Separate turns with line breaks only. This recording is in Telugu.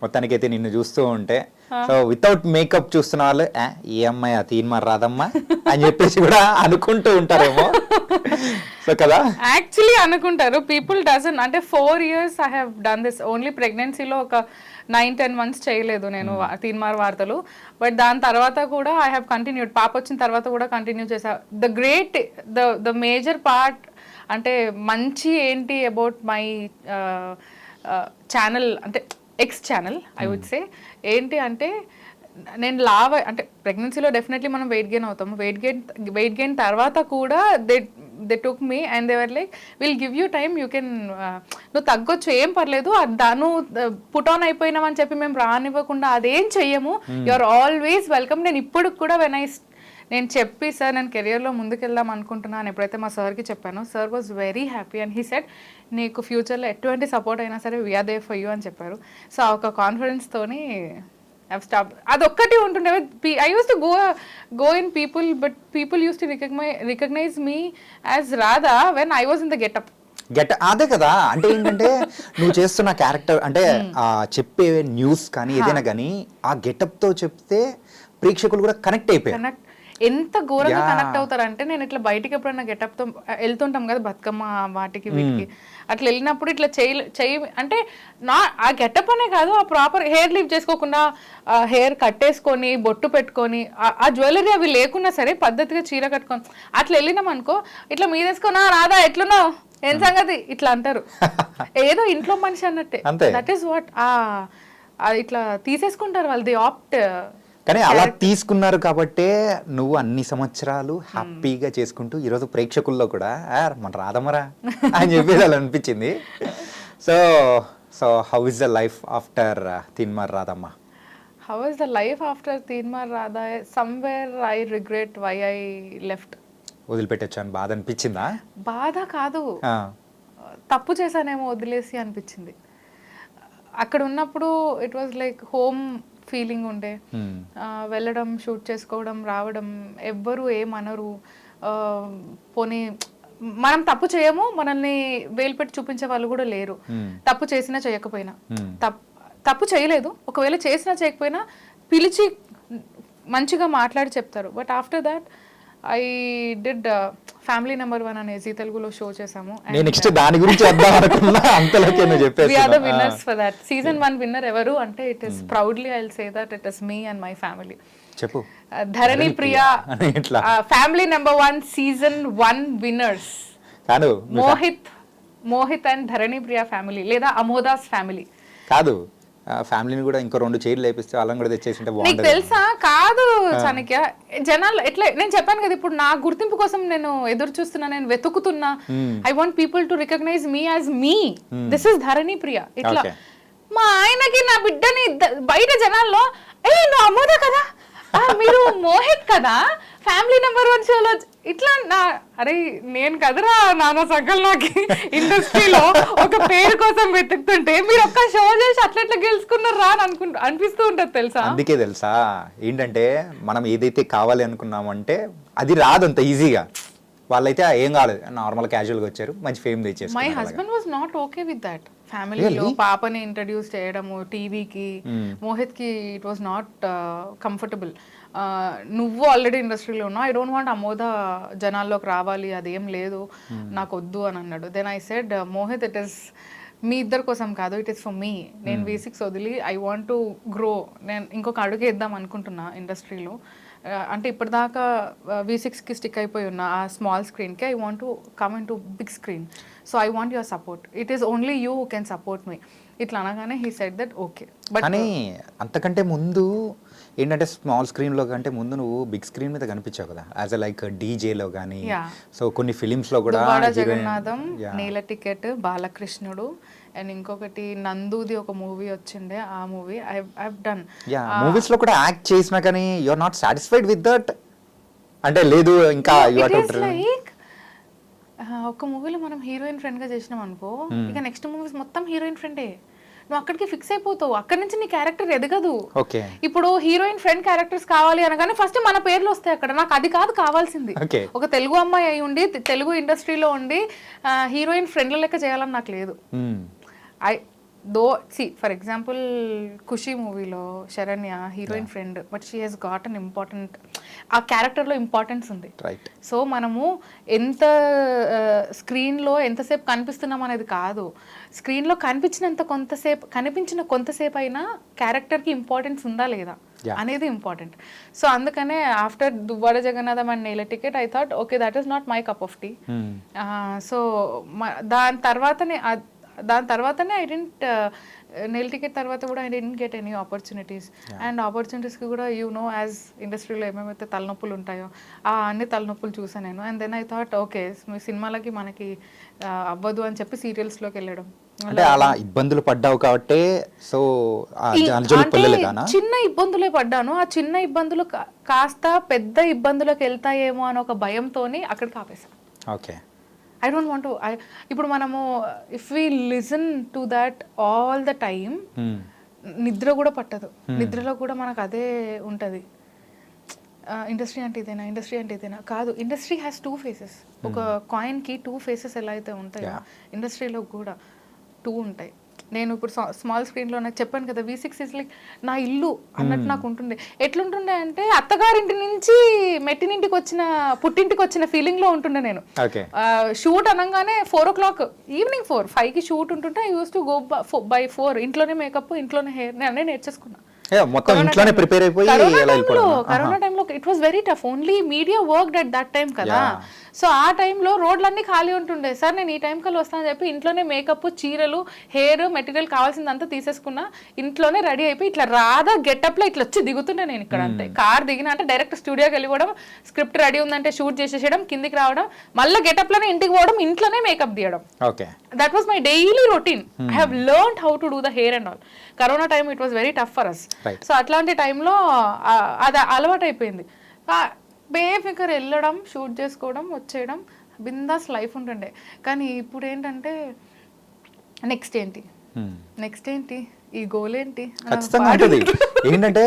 మొత్తానికైతే నిన్ను చూస్తూ ఉంటే సో వితౌట్ మేకప్ చూస్తున్న వాళ్ళు ఈ అమ్మాయి తీన్మార్ రాదమ్మా అని చెప్పేసి కూడా అనుకుంటూ ఉంటారేమో సో కదా.
యాక్చువల్లీ అనుకుంటారు పీపుల్ డజన్. అంటే 4 years I have done this. Only ప్రెగ్నెన్సీలో ఒక 9-10 months చేయలేదు నేను తీన్మార్ వార్తలు. బట్ దాని తర్వాత కూడా ఐ హ్యావ్ కంటిన్యూడ్. పాప వచ్చిన తర్వాత కూడా కంటిన్యూ చేసా. ద మేజర్ పార్ట్ అంటే మంచి ఏంటి అబౌట్ మై ఛానల్ అంటే ex channel I would say ఏంటి అంటే నేను అంటే ప్రెగ్నెన్సీలో డెఫినెట్లీ మనం వెయిట్ గెయిన్ అవుతాము. వెయిట్ గెయిన్ తర్వాత కూడా they took me and they were like will give you time, you can, నువ్వు తగ్గొచ్చు ఏం పర్లేదు, నువ్వు పుట్ ఆన్ అయిపోయినామని చెప్పి మేము రానివ్వకుండా అదేం చెయ్యము, యు ఆర్ ఆల్వేస్ వెల్కమ్. నేను ఇప్పుడు కూడా నేను చెప్పి సార్ నేను కెరియర్లో ముందుకెళ్దాం అనుకుంటున్నాను ఎప్పుడైతే మా సార్కి చెప్పానో, sir was very happy and he said నీకు ఫ్యూచర్లో ఎటువంటి సపోర్ట్ అయినా సరే వీఆర్ దేర్ ఫర్ యూ అని చెప్పారు. సో ఆ ఒక కాన్ఫిడెన్స్తోని స్టాప్. అదొక్కటి ఉంటుండే. I used to go in people but people used to recognise me as Radha when I was in the getup.
అదే కదా. అంటే ఏంటంటే నువ్వు చేస్తున్న క్యారెక్టర్ అంటే చెప్పే న్యూస్ కానీ ఏదైనా కానీ ఆ గెటప్ తో చెప్తే ప్రేక్షకులు కూడా కనెక్ట్ అయిపోయారు.
ఎంత ఘోరంగా కనెక్ట్ అవుతారంటే నేను ఇట్లా బయటికి ఎప్పుడైనా గెటప్ తో వెళ్తుంటాం కదా బతుకమ్మ వాటికి వీటికి, అట్లా వెళ్ళినప్పుడు ఇట్లా చెయ్యి అంటే ఆ గెటప్ అనే కాదు, ఆ ప్రాపర్ హెయిర్ లీవ్ చేసుకోకుండా హెయిర్ కట్టేసుకొని బొట్టు పెట్టుకొని ఆ జ్యువెలరీ అవి లేకున్నా సరే పద్ధతిగా చీర కట్టుకొని అట్లా వెళ్ళినాం అనుకో, ఇట్లా మీదేసుకున్నా రాదా ఎట్లున్నావు ఏం సంగతి ఇట్లా అంటారు. ఏదో ఇంట్లో మనిషి అన్నట్టే. దట్ ఈస్ వాట్ ఇట్లా తీసేసుకుంటారు వాళ్ళు. The opt.
కానీ అలా తీసుకున్నారు కాబట్టే నువ్వు అన్ని సంవత్సరాలు హ్యాపీగా చేసుకుంటూ ఈరోజు ప్రేక్షకుల్లో కూడా మన రాధమరా అని చెప్పేసి అలా అనిపించింది. So how is the life after Teenmaar రాధమ్మ?
How is the life after Teenmaar Radha? Somewhere I regret why I left.
వదిలిపెట్టొచ్చాను బాధ అనిపించిందా?
బాధ కాదు, తప్పు చేశానేమో వదిలేసి అనిపించింది. అక్కడ ఉన్నప్పుడు it was like home feeling ఉండే. వెళ్ళడం, షూట్ చేసుకోవడం, రావడం, ఎవ్వరు ఏమనరు. పోనీ మనం తప్పు చేయము, మనల్ని వేలు పెట్టి చూపించే వాళ్ళు కూడా లేరు. తప్పు చేసినా చేయకపోయినా, తప్పు చేయలేదు, ఒకవేళ చేసినా చేయకపోయినా పిలిచి మంచిగా మాట్లాడి చెప్తారు. But after that I did family number 1 అనే జీ తెలుగులో షో చేసాము.
నెక్స్ట్ దాని గురించి
we are the winners for that. Season 1 winner ఎవరు అంటే it is proudly I will say that it is me and my family.
చెప్పు.
Dharani Priya family number 1 Season 1 winners
కాదు
మోహిత్ అండ్ ధరణి ప్రియా ఫ్యామిలీ లేదా అమోదాస్ ఫ్యామిలీ
కాదు. ఫ్యామిలీని కూడా ఇంకో 2 చైర్లు వేపిస్తే వాళ్ళని కూడా తెచ్చేసింటే బాగుంటుంది.
నీకు తెలుసా? కాదు చాణక్య, జనాలు ఎట్లా నేను చెప్పాను కదా ఇప్పుడు నా గుర్తింపు కోసం నేను ఎదురు చూస్తున్నా, నేను వెతుకుతున్నా. I want people to recognise me as me. This is Dharani Priya. ఇట్లా మా ఆయనకి నా బిడ్డని బయట జనాల్లో నువ్వు అమ్మోదా కదా, మీరు మోహిత్ కదా ఫ్యామిలీ నెంబర్ 1 షోలో ఇట్లా అరే నేను కదరా నాన్న సగల్ నాకు ఇండస్ట్రీలో ఒక పేరు కోసం వెతుకుతుంటే మీరు ఒక్క షో చేసి అట్లా గెలుచుకున్నారా అని అనిపిస్తూ ఉంటుంది తెలుసా.
అందుకే తెలుసా ఏంటంటే మనం ఏదైతే కావాలి అనుకున్నామంటే అది రాదు అంత ఈజీగా. వాళ్ళైతే ఏం కాలేదు, నార్మల్ క్యాజువల్ గా వచ్చారు, మంచి ఫేమ్ తెచ్చేసారు.
My husband was not okay with that. ఫ్యామిలీలో పాపని ఇంట్రడ్యూస్ చేయడము టీవీకి, మోహిత్ కి ఇట్ వాజ్ నాట్ కంఫర్టబుల్. నువ్వు ఆల్రెడీ ఇండస్ట్రీలో ఉన్నావు, ఐ డోంట్ వాంట్ అమోద జనాల్లోకి రావాలి, అదేం లేదు నాకు వద్దు అని అన్నాడు. Then I said Mohit it is మీ ఇద్దరి కోసం కాదు, ఇట్ ఈస్ ఫర్ మీ. నేను V6 వదిలి ఐ వాంట్ టు గ్రో, నేను ఇంకొక అడుగు వేద్దాం అనుకుంటున్నా ఇండస్ట్రీలో. అంటే ఇప్పటిదాకా V6కి స్టిక్ అయిపోయి ఉన్నా ఆ స్మాల్ స్క్రీన్కి. I want to come in to big screen. So I want your support. It is only you who can support me. ఇట్లా అనగానే he said that okay. But
కానీ అంతకంటే ముందు ఏంటంటే స్మాల్ స్క్రీన్లో కంటే ముందు నువ్వు బిగ్ స్క్రీన్ మీద కనిపించావు కదా యాజ్ లైక్ డీజేలో కానీ. సో కొన్ని ఫిలిమ్స్లో కూడా
జగన్నాథం, నీల టికెట్, బాలకృష్ణుడు అండ్ ఇంకొకటి నందుది ఒక మూవీ వచ్చిండే, ఆ movie I have done.
Movies లో కూడా యాక్ట్ చేసినా కానీ you are not satisfied with that అంటే లేదు ఇంకా యు ఆర్ టు
లైక్ ఒక మూవీలో మనం హీరోయిన్ ఫ్రెండ్ గా చేసినాం అనుకో, ఇక నెక్స్ట్ మూవీస్ మొత్తం హీరోయిన్ ఫ్రెండే. నువ్వు అక్కడికి ఫిక్స్ అయిపోతావు, అక్కడి నుంచి నీ క్యారెక్టర్ ఎదగదు. ఇప్పుడు హీరోయిన్ ఫ్రెండ్ క్యారెక్టర్స్ కావాలి అనగానే ఫస్ట్ మన పేర్లు వస్తాయి అక్కడ. నాకు అది కాదు కావాల్సింది. ఒక తెలుగు అమ్మాయి అయి ఉండి తెలుగు ఇండస్ట్రీలో ఉండి హీరోయిన్ ఫ్రెండ్ల లెక్క చేయాలని నాకు లేదు. దో సి ఫర్ ఎగ్జాంపుల్ ఖుషి మూవీలో Saranya heroine friend but she has got an important, ఆ క్యారెక్టర్లో ఇంపార్టెన్స్ ఉంది.
రైట్.
సో మనము ఎంత స్క్రీన్లో ఎంతసేపు కనిపిస్తున్నాం అనేది కాదు, స్క్రీన్లో కనిపించిన కొంతసేపు అయినా క్యారెక్టర్కి ఇంపార్టెన్స్ ఉందా లేదా అనేది ఇంపార్టెంట్. సో అందుకనే after Duvvada Jagannadham and Nela ticket I thought okay that is not my cup of tea. So దాని తర్వాతనే ఐ డెంట్ నెల్ టికెట్ తర్వాత కూడా I didn't get any opportunities. And ఆపర్చునిటీస్కి కూడా యాజ్ ఇండస్ట్రీలో ఏమేమైతే తలనొప్పులు ఉంటాయో ఆ అన్ని తలనొప్పులు చూసాను నేను. And then I thought okay సినిమాలకి మనకి అవ్వదు అని చెప్పి సీరియల్స్లోకి వెళ్ళడం.
అంటే అలా ఇబ్బందులు పడ్డావు కాబట్టి సో
చిన్న ఇబ్బందులే పడ్డాను, ఆ చిన్న ఇబ్బందులు కాస్త పెద్ద ఇబ్బందులకు వెళ్తాయేమో అని ఒక భయంతోని అక్కడికి ఆపేసాను.
Okay.
I don't want to. ఇప్పుడు మనము if we listen to that all the time నిద్ర కూడా పట్టదు. నిద్రలో కూడా మనకు అదే ఉంటుంది, ఇండస్ట్రీ అంటే ఇదేనా కాదు. Industry has 2 faces. ఒక కాయిన్కి 2 ఫేసెస్ ఎలా అయితే ఉంటాయో ఇండస్ట్రీలో కూడా 2 ఉంటాయి. నేను ఇప్పుడు స్మాల్ స్క్రీన్లో నాకు చెప్పాను కదా V6 ఇస్ లైక్ నా ఇల్లు అన్నట్టు నాకు ఉంటుండే. ఎట్లుంటుండే అంటే అత్తగారింటి నుంచి మెట్టినింటికి వచ్చిన పుట్టింటికి వచ్చిన ఫీలింగ్లో ఉంటుండే నేను. షూట్ అనగానే 4 o'clock ఈవినింగ్ 5కి షూట్ ఉంటుంటే I used to go by 4 ఇంట్లోనే మేకప్ ఇంట్లోనే హెయిర్ నేను నేర్చేసుకున్నా. కరోనా టైంలో it was very tough. Only media worked at that time కదా. సో ఆ టైంలో రోడ్లన్నీ ఖాళీ ఉంటుండే. సార్ నేను ఈ టైం కల్లా వస్తానని చెప్పి ఇంట్లోనే మేకప్ చీరలు హెయిర్ మెటీరియల్ కావాల్సిందంతా తీసేసుకున్నా, ఇంట్లోనే రెడీ అయిపోయి ఇట్లా రాధా గెటప్లో ఇట్లా వచ్చి దిగుతుండే నేను ఇక్కడ. అంతే కార్ దిగిన అంటే డైరెక్ట్ స్టూడియోకి వెళ్ళిపోవడం, స్క్రిప్ట్ రెడీ ఉందంటే షూట్ చేసేయడం, కిందికి రావడం, మళ్ళీ గెటప్లోనే ఇంటికి పోవడం, ఇంట్లోనే మేకప్ తీయడం. That was my daily routine. I have learned how to do the hair and all. Corona time it was very tough for us. So అట్లాంటి టైంలో అది అలవాటు అయిపోయింది. బేఫికర్ వెళ్ళడం, షూట్ చేసుకోవడం, వచ్చేయడం, బిందాస్ లైఫ్ ఉంటుండే. కానీ ఇప్పుడు ఏంటంటే నెక్స్ట్ ఏంటి ఈ గోల్ ఏంటి
ఏంటంటే